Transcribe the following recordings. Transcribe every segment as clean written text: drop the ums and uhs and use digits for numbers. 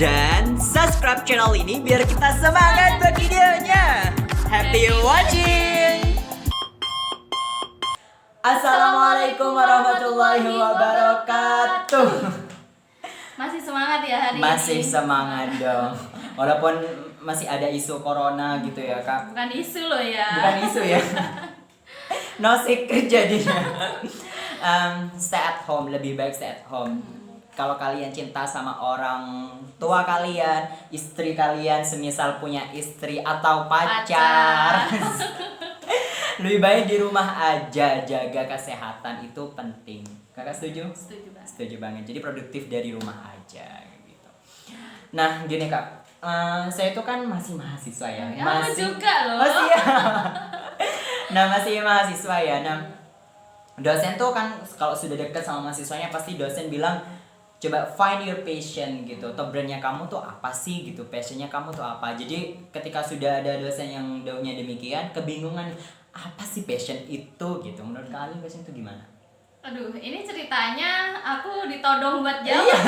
Dan subscribe channel ini biar kita semangat buat videonya. Happy watching. Assalamualaikum warahmatullahi wabarakatuh. Masih semangat ya hari Masih ini? semangat dong. Walaupun masih ada isu corona gitu ya kak. Bukan isu loh ya. Bukan isu ya. No secret jadinya. Stay at home, lebih baik stay at home. Kalau kalian cinta sama orang tua kalian, istri kalian, semisal punya istri atau pacar. Lebih baik di rumah aja, jaga kesehatan itu penting. Kakak setuju? Setuju banget. Setuju banget. Jadi produktif dari rumah aja gitu. Nah, gini Kak. Saya itu kan masih mahasiswa ya. Aku juga loh. Masih ya. Nah, masih mahasiswa ya. Nah, dosen tuh kan kalau sudah dekat sama mahasiswanya pasti dosen bilang coba find your passion gitu. Atau brandnya kamu tuh apa sih gitu. Passionnya kamu tuh apa. Jadi ketika sudah ada dosen yang jawabnya demikian, kebingungan apa sih passion itu gitu. Menurut kalian passion itu gimana? Aduh, ini ceritanya aku ditodong buat jawab.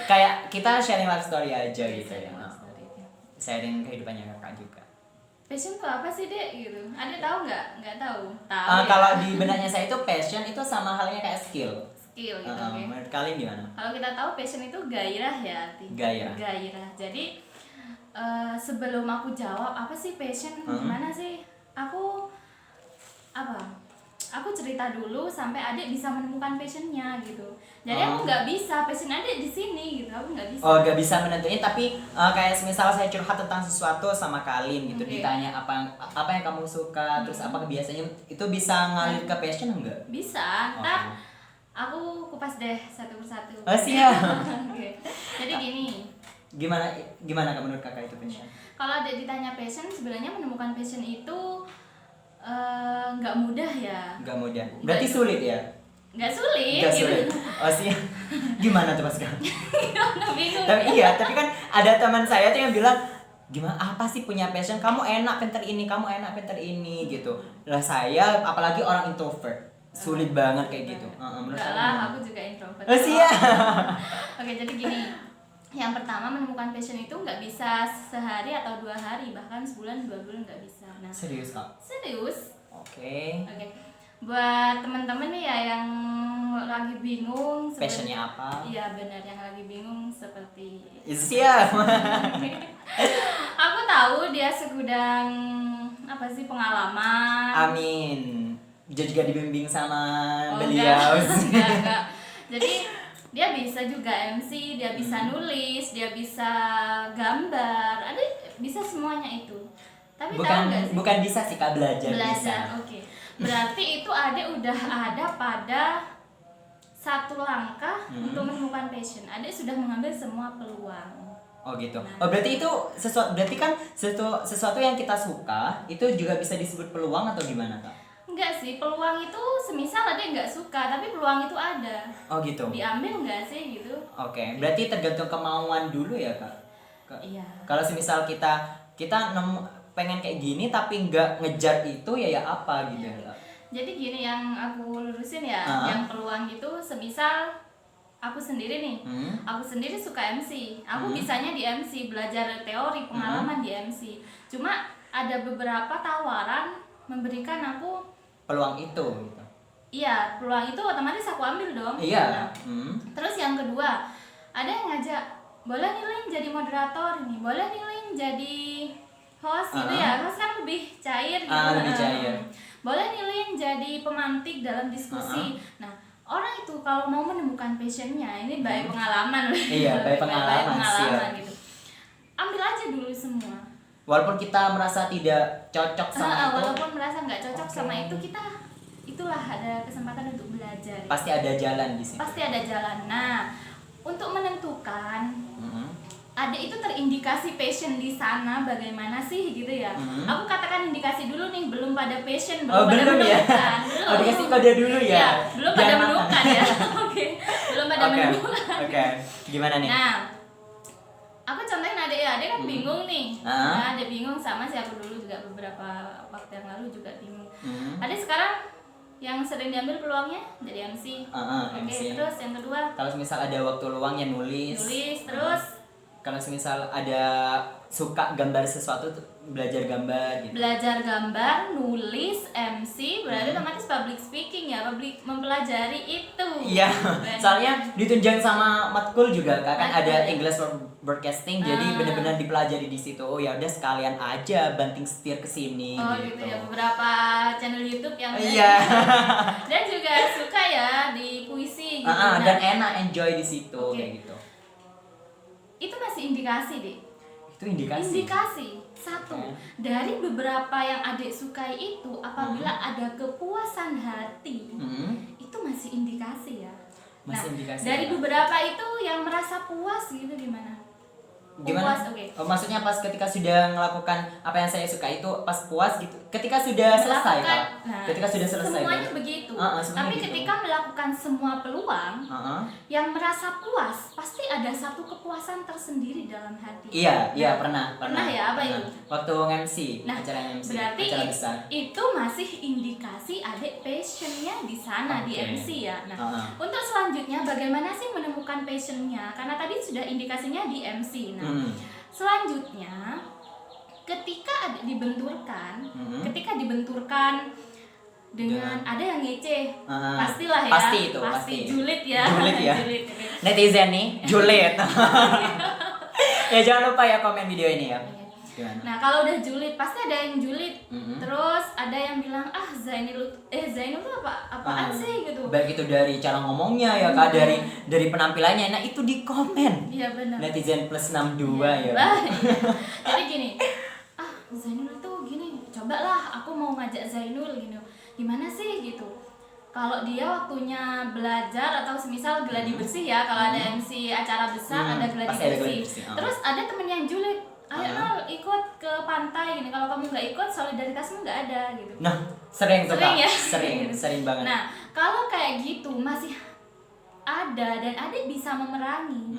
Kayak kita sharing life story aja gitu ya. Sharing life story. Sharing kehidupannya kakak juga. Passion tuh apa sih, Dek? Gitu. Ada tahu nggak? Nggak tahu. Tahu. Ya? Kalau di benaknya saya itu passion itu sama halnya kayak skill. Skill gitu. Oke. Menurut kalian gimana? Kalau kita tahu passion itu gairah ya, Gairah. Gairah. Jadi sebelum aku jawab apa sih passion, gimana sih? Aku cerita dulu sampai adik bisa menemukan passionnya gitu. Jadi aku nggak bisa passion adik di sini gitu. Aku nggak bisa. Oh, gak bisa menentuin, tapi kayak misal saya curhat tentang sesuatu sama kalian gitu, ditanya apa yang kamu suka, terus apa kebiasaannya, itu bisa ngalir ke passion enggak? Bisa. Ntar aku kupas deh satu persatu. Oh, siap. Oke. Jadi gini. Gimana menurut kakak itu passion? Kalau ada ditanya passion, sebenarnya menemukan passion itu nggak mudah ya. Nggak mudah. Berarti sulit ya? Nggak sulit. Nggak gitu. sulit. Oh sih. Gimana tuh Mas Kak? Bingung. Tapi kan ada teman saya tuh yang bilang gimana apa sih punya passion, kamu enak pinter ini gitu. Lah saya apalagi orang introvert sulit banget kayak gitu. Enggak lah, aku juga introvert. Oh siap. Oke, jadi gini. Yang pertama, menemukan passion itu nggak bisa sehari atau 2 hari, bahkan sebulan 2 bulan nggak bisa. Nah, Serius Kak? serius. Oke. Buat teman-teman nih ya yang lagi bingung Passionnya apa? Iya benar, yang lagi bingung seperti Siap. aku tahu dia segudang apa sih pengalaman. Amin. Dia juga dibimbing sama Oh, beliau. enggak. Jadi dia bisa juga MC, dia bisa nulis, dia bisa gambar, ada bisa semuanya itu. Tapi tahu nggak sih? Bukan bisa sih Kak, belajar bisa. Oke. Berarti itu udah ada pada satu langkah untuk menemukan passion. Adek sudah mengambil semua peluang. Oh gitu. Oh berarti itu sesuatu yang kita suka itu juga bisa disebut peluang atau gimana Kak? Enggak sih, peluang itu semisal adek nggak suka, tapi peluang itu ada. Oh gitu. Diambil nggak sih gitu? Oke. Berarti tergantung kemauan dulu ya Kak. Iya. Kalau semisal kita pengen kayak gini tapi nggak ngejar itu ya apa gitu ya. Jadi gini yang aku lurusin ya, yang peluang itu semisal aku sendiri nih, aku sendiri suka MC, aku bisanya di MC, belajar teori, pengalaman di MC. Cuma ada beberapa tawaran memberikan aku peluang itu gitu. Iya, peluang itu otomatis aku ambil dong. Iya. Terus yang kedua, ada yang ngajak, boleh nih Lin jadi moderator nih, boleh nih Lin jadi host gitu ya. Host kan lebih cair gitu. Lebih cair. Boleh nih Lin jadi pemantik dalam diskusi. Nah, orang itu kalau mau menemukan passionnya, ini by pengalaman. Iya, by pengalaman gitu. Ambil aja dulu semua. Walaupun kita merasa tidak cocok sama itu. Walaupun merasa nggak cocok sama itu, itulah ada kesempatan untuk belajar. Pasti ada jalan di situ. Pasti ada jalan. Nah, untuk menentukan adek itu terindikasi passion di sana bagaimana sih gitu ya. Aku katakan indikasi dulu nih, belum pada passion, belum pada menemukan. Belum. Oh, dikasih kode dulu ya. Ya belum pada menemukan ya. Oke. Belum pada menemukan. Oke. Gimana nih? Nah, aku contohin adek ya, adek kan bingung nih. Nah, adek bingung sama sih, aku dulu juga beberapa waktu yang lalu juga bingung. Adek sekarang yang sering diambil peluangnya jadi MC. Oke, MC. terus yang kedua Kalau misal ada waktu luang ya nulis. terus Kalau misal ada suka gambar sesuatu tuh belajar gambar gitu. belajar gambar, nulis, MC, berarti otomatis public speaking ya, mempelajari itu. Iya, Benar. soalnya ditunjang sama matkul juga kan ada Matkul. English broadcasting, jadi benar-benar dipelajari di situ. Oh ya udah sekalian aja banting setir ke sini Oh gitu ya, beberapa channel YouTube yang Iya. dan juga suka ya di puisi gitu. Nah, Dan enak enjoy di situ Oke. kayak gitu. itu masih indikasi deh. Itu indikasi. Indikasi satu Oke. dari beberapa yang adik sukai itu apabila ada kepuasan hati itu masih indikasi ya. Masih indikasi dari apa? beberapa itu yang merasa puas gitu gimana? Gimana? Puas, oke. Oh, maksudnya pas ketika sudah melakukan apa yang saya suka itu pas puas gitu. Ketika sudah selesai Melakukan, Kak. Ketika sudah selesai. semuanya gitu. begitu. Semuanya Tapi gitu. ketika melakukan semua peluang yang merasa puas pasti ada satu kepuasan tersendiri dalam hati. Iya, pernah. Pernah ya, apa itu? Waktu MC, acara MC, berarti acara besar. itu masih indikasi adik passionnya di sana di Oke. MC ya. Nah, untuk selanjutnya bagaimana sih menemukan passionnya? Karena tadi sudah indikasinya di MC. Nah, selanjutnya ketika adik dibenturkan, dengan ada yang ngece, pastilah ya, Pasti itu, pasti. julid ya, Julid ya. Julid. Netizen nih, julid. Ya jangan lupa ya komen video ini ya. Gimana? Nah kalau udah julid pasti ada yang julid, terus ada yang bilang Zainul tuh apaan sih gitu. Baik itu dari cara ngomongnya ya Kak, dari penampilannya. Nah itu di komen. Iya benar. Netizen plus 62 ya. Baik. Jadi gini, Zainul tuh gini, cobalah aku mau ngajak Zainul gini, gimana sih gitu. Kalau dia waktunya belajar atau semisal gladi bersih ya, kalau ada MC acara besar ada gladi Pasti ada gladi bersih. bersih, Terus ada temen yang julid, ayo Nol ikut ke pantai gini. Kalau kamu nggak ikut solidaritasmu nggak ada gitu. Nah sering tuh Kak, ya? sering banget. Nah kalau kayak gitu masih ada dan adik bisa memerangi,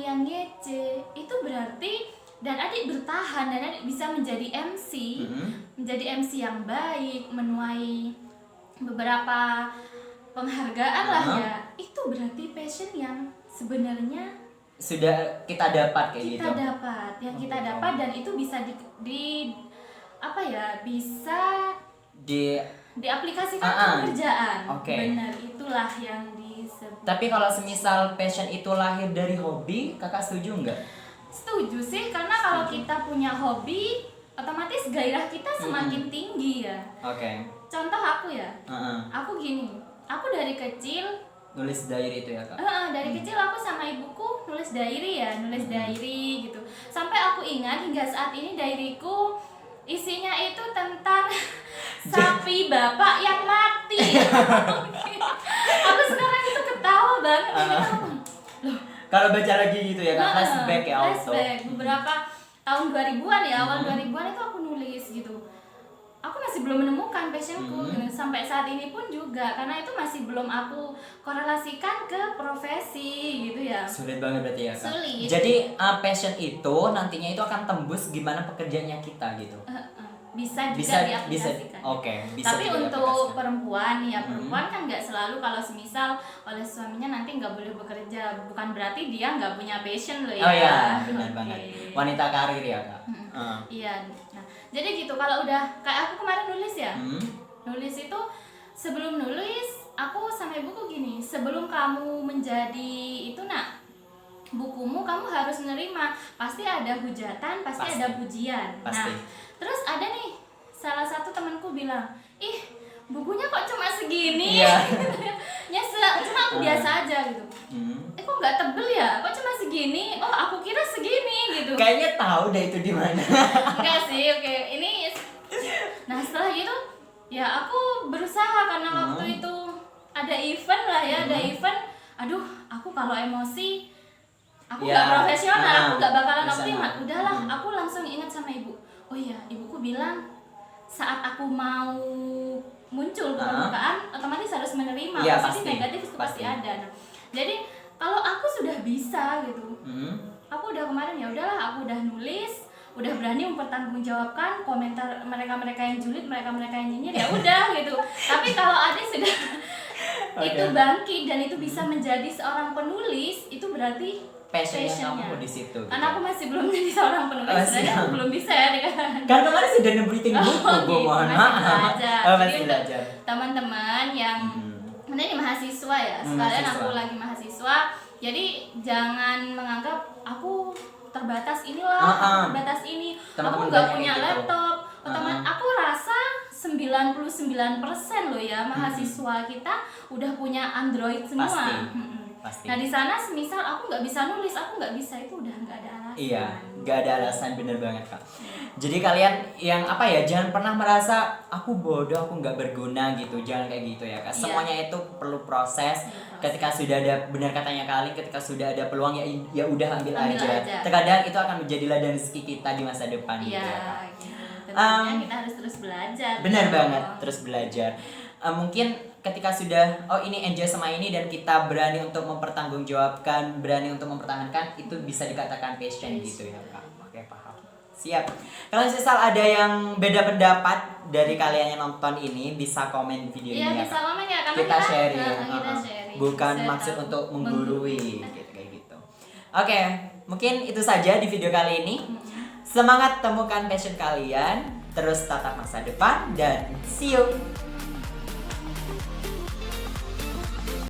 yang ngece, itu berarti dan adik bertahan dan adik bisa menjadi MC yang baik, menuai beberapa penghargaan lah ya. Itu berarti passion yang sebenarnya Sudah kita dapat kayak gitu. kita dapat dan itu bisa bisa diaplikasikan ke pekerjaan. Oke. Benar, itulah yang disebut. Tapi kalau semisal passion itu lahir dari hobi, kakak setuju nggak? Setuju sih, karena kalau kita punya hobi otomatis gairah kita semakin tinggi ya. Oke. Contoh aku ya, aku gini, aku dari kecil Nulis diary itu ya Kak? dari kecil aku sama ibuku nulis diary gitu. Sampai aku ingat hingga saat ini diaryku isinya itu tentang sapi bapak yang mati. Aku sekarang itu ketawa banget. Loh, kalau baca lagi gitu ya Kak, flashback ya auto. Beberapa tahun 2000-an ya, awal 2000-an itu aku nulis gitu. Aku masih belum menemukan passionku gitu. Sampai saat ini pun juga, karena itu masih belum aku korelasikan ke profesi gitu ya. Sulit banget berarti ya Kak? Sulit. Jadi passion itu nantinya itu akan tembus gimana pekerjaannya kita gitu? Bisa juga diaplikasikan. Oke, bisa tapi juga untuk diaplikasikan. perempuan ya, perempuan kan nggak selalu kalau semisal oleh suaminya nanti nggak boleh bekerja, bukan berarti dia nggak punya passion loh ya. Oh iya, benar Oke. banget. Wanita karir ya Kak? Iya. Nah, jadi gitu kalau udah kayak aku kemarin nulis ya. Nulis itu sebelum nulis aku sama ibuku gini, sebelum kamu menjadi itu bukumu kamu harus menerima, pasti ada hujatan, pasti ada pujian. Pasti. Nah, terus ada nih salah satu temanku bilang, ih bukunya kok cuma segini. Iya. Cuma aku biasa aja gitu. Kok nggak tebel ya? Kok cuma segini? Oh aku kira segini gitu. Kayaknya tahu deh itu di mana. Enggak sih, oke. Nah setelah gitu ya aku berusaha karena waktu itu ada event lah ya, ada event. Aduh, aku kalau emosi aku nggak profesional, aku nggak bakalan optimal. Udahlah, aku langsung ingat sama ibu. Oh iya, ibuku bilang saat aku mau muncul ke permukaan, otomatis harus menerima. Iya, Positif pasti. negatif itu pasti ada. Nah, jadi kalau aku sudah bisa gitu, aku udah kemarin ya udahlah, aku udah nulis, udah berani mempertanggungjawabkan komentar mereka yang julid, mereka yang nyinyir, ya udah gitu. Tapi kalau Ade sudah itu bangkit dan itu bisa menjadi seorang penulis, itu berarti passionnya kamu di situ. Karena aku masih belum menjadi seorang penulis, sebenarnya aku belum bisa ya dengan. Kan kemarin sudah nebritin buku, Bu, mohon maaf. Masih belajar. Teman-teman yang ini mahasiswa ya, sekalian aku lagi mahasiswa, jadi jangan menganggap aku terbatas inilah, terbatas ini, aku nggak punya laptop. Aku rasa 99% loh ya mahasiswa kita udah punya Android semua. Pasti. Nah di sana semisal aku nggak bisa nulis, aku nggak bisa, itu udah nggak ada alasan. Iya, nggak ada alasan, bener banget Kak. Jadi kalian yang jangan pernah merasa aku bodoh, aku nggak berguna gitu, jangan kayak gitu ya Kak. Semuanya itu perlu proses. Ketika sudah ada, benar katanya Kali, ketika sudah ada peluang ya udah ambil aja. Terkadang itu akan menjadi ladang rezeki kita di masa depan gitu ya Kak. Tentunya kita harus terus belajar. Benar banget, terus belajar. Mungkin ketika sudah ini enjoy sama ini dan kita berani untuk mempertanggungjawabkan, berani untuk mempertahankan, itu bisa dikatakan passion gitu ya Kak. Oke, paham. Siap. Kalau misal ada yang beda pendapat dari kalian yang nonton ini, bisa komen video ini ya bisa Kak. komen ya, karena kita sharing. Bukan share maksud untuk menggurui gitu, kayak gitu. Oke, mungkin itu saja di video kali ini. Semangat temukan passion kalian, terus tatap masa depan, dan see you.